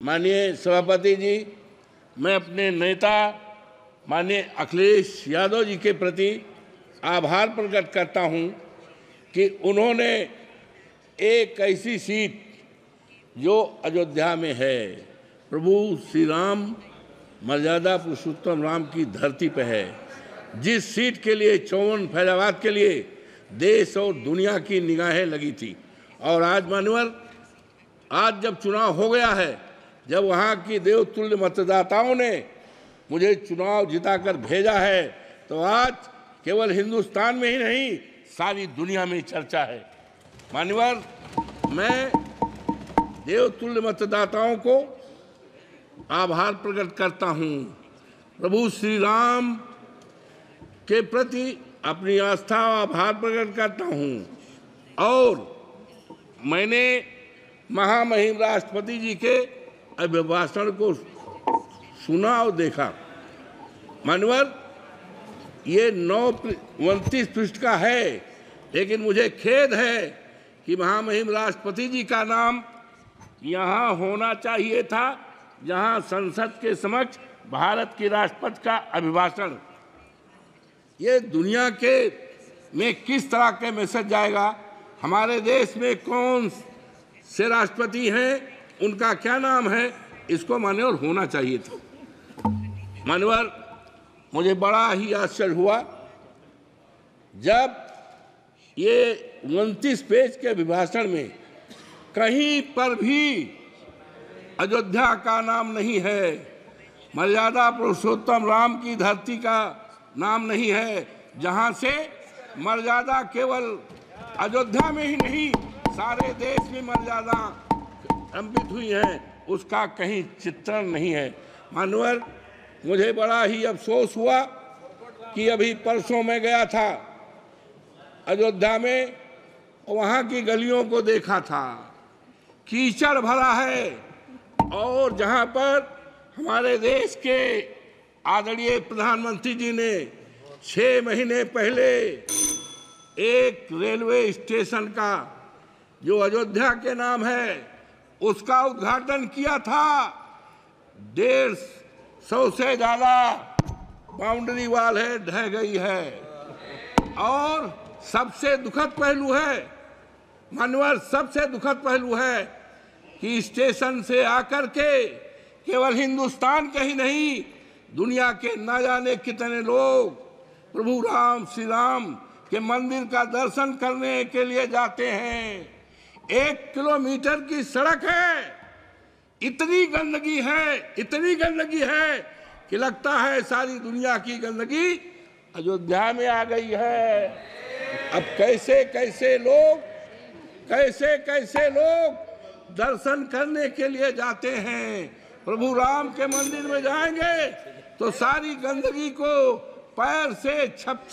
माननीय सभापति जी, मैं अपने नेता माननीय अखिलेश यादव जी के प्रति आभार प्रकट करता हूं कि उन्होंने एक ऐसी सीट जो अयोध्या में है, प्रभु श्री राम मर्यादा पुरुषोत्तम राम की धरती पर है, जिस सीट के लिए 54 फैजाबाद के लिए देश और दुनिया की निगाहें लगी थी। और आज मान्यवर, आज जब चुनाव हो गया है, जब वहाँ की देवतुल्य मतदाताओं ने मुझे चुनाव जिताकर भेजा है, तो आज केवल हिंदुस्तान में ही नहीं, सारी दुनिया में चर्चा है। मान्यवर, मैं देवतुल्य मतदाताओं को आभार प्रकट करता हूँ। प्रभु श्री राम के प्रति अपनी आस्था और आभार प्रकट करता हूँ। और मैंने महामहिम राष्ट्रपति जी के अभिभाषण को सुना और देखा। मान्यवर, ये 29 पृष्ठ का है, लेकिन मुझे खेद है कि महामहिम राष्ट्रपति जी का नाम यहाँ होना चाहिए था, जहाँ संसद के समक्ष भारत के राष्ट्रपति का अभिभाषण। ये दुनिया के में किस तरह के मैसेज जाएगा? हमारे देश में कौन से राष्ट्रपति हैं, उनका क्या नाम है, इसको मान्यवर होना चाहिए था। मान्यवर, मुझे बड़ा ही आश्चर्य हुआ जब ये 29 पेज के अभिभाषण में कहीं पर भी अयोध्या का नाम नहीं है, मर्यादा पुरुषोत्तम राम की धरती का नाम नहीं है, जहां से मर्यादा केवल अयोध्या में ही नहीं, सारे देश में मर्यादा अंकित हुई है, उसका कहीं चित्रण नहीं है। मान्यवर, मुझे बड़ा ही अफसोस हुआ कि अभी परसों मैं गया था अयोध्या में, वहाँ की गलियों को देखा था, कीचड़ भरा है। और जहाँ पर हमारे देश के आदरणीय प्रधानमंत्री जी ने 6 महीने पहले एक रेलवे स्टेशन का जो अयोध्या के नाम है, उसका उद्घाटन किया था। 150 से ज़्यादा बाउंड्री वाल है, ढह गई है। और सबसे दुखद पहलू है मान्यवर, सबसे दुखद पहलू है कि स्टेशन से आकर के केवल हिंदुस्तान के ही नहीं, दुनिया के न जाने कितने लोग प्रभु राम श्री राम के मंदिर का दर्शन करने के लिए जाते हैं। 1 किलोमीटर की सड़क है, इतनी गंदगी है कि लगता है सारी दुनिया की गंदगी अयोध्या में आ गई है। अब कैसे कैसे लोग दर्शन करने के लिए जाते हैं, प्रभु राम के मंदिर में जाएंगे तो सारी गंदगी को पैर से छप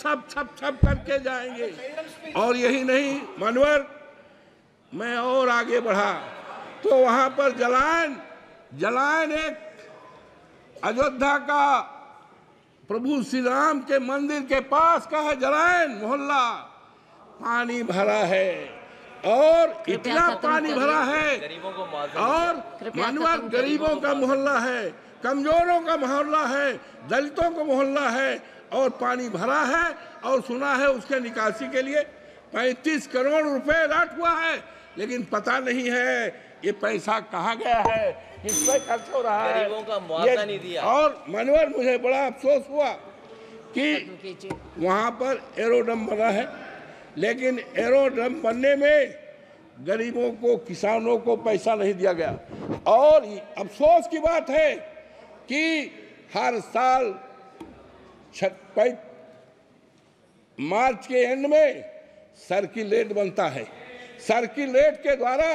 करके जाएंगे। और यही नहीं मान्यवर, मैं और आगे बढ़ा तो वहां पर जलायन एक अयोध्या का प्रभु श्री राम के मंदिर के पास का है, जलायन मोहल्ला, पानी भरा है। और इतना पानी भरा है, और मानवर गरीबों का मोहल्ला है, कमजोरों का मोहल्ला है, दलितों का मोहल्ला है, और पानी भरा है। और सुना है उसके निकासी के लिए 35 करोड़ रुपए अलॉट हुआ है, लेकिन पता नहीं है ये पैसा कहाँ गया है, किस पे खर्च हो रहा है, गरीबों का मुआवजा नहीं दिया। और मान्यवर, मुझे बड़ा अफसोस हुआ कि वहाँ पर एरोड्रम बना है, लेकिन एरोड्रम बनने में गरीबों को, किसानों को पैसा नहीं दिया गया। और अफसोस की बात है कि हर साल मार्च के एंड में सर्किल बनता है, सर्किल के द्वारा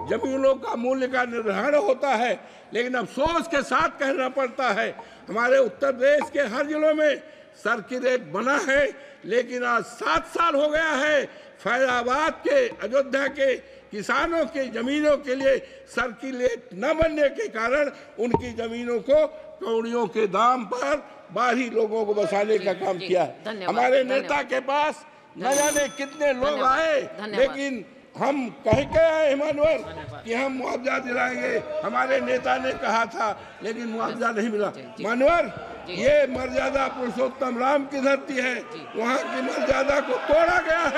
जमीनों का मूल्य का निर्धारण होता है। लेकिन अफसोस के साथ कहना पड़ता है, हमारे उत्तर प्रदेश के हर जिलों में सर्किल बना है, लेकिन आज 7 साल हो गया है, फैजाबाद के, अयोध्या के किसानों के जमीनों के लिए सर्किल न बनने के कारण उनकी जमीनों को कौड़ियों के दाम पर बाहरी लोगों को बसाने का काम किया है। हमारे नेता के पास न जाने कितने लोग आए, लेकिन हम कह के आए मानवर कि हम मुआवजा दिलाएंगे, हमारे नेता ने कहा था, लेकिन मुआवजा नहीं मिला। मानवर, ये मर्यादा पुरुषोत्तम राम की धरती है, वहाँ की मर्यादा को तोड़ा गया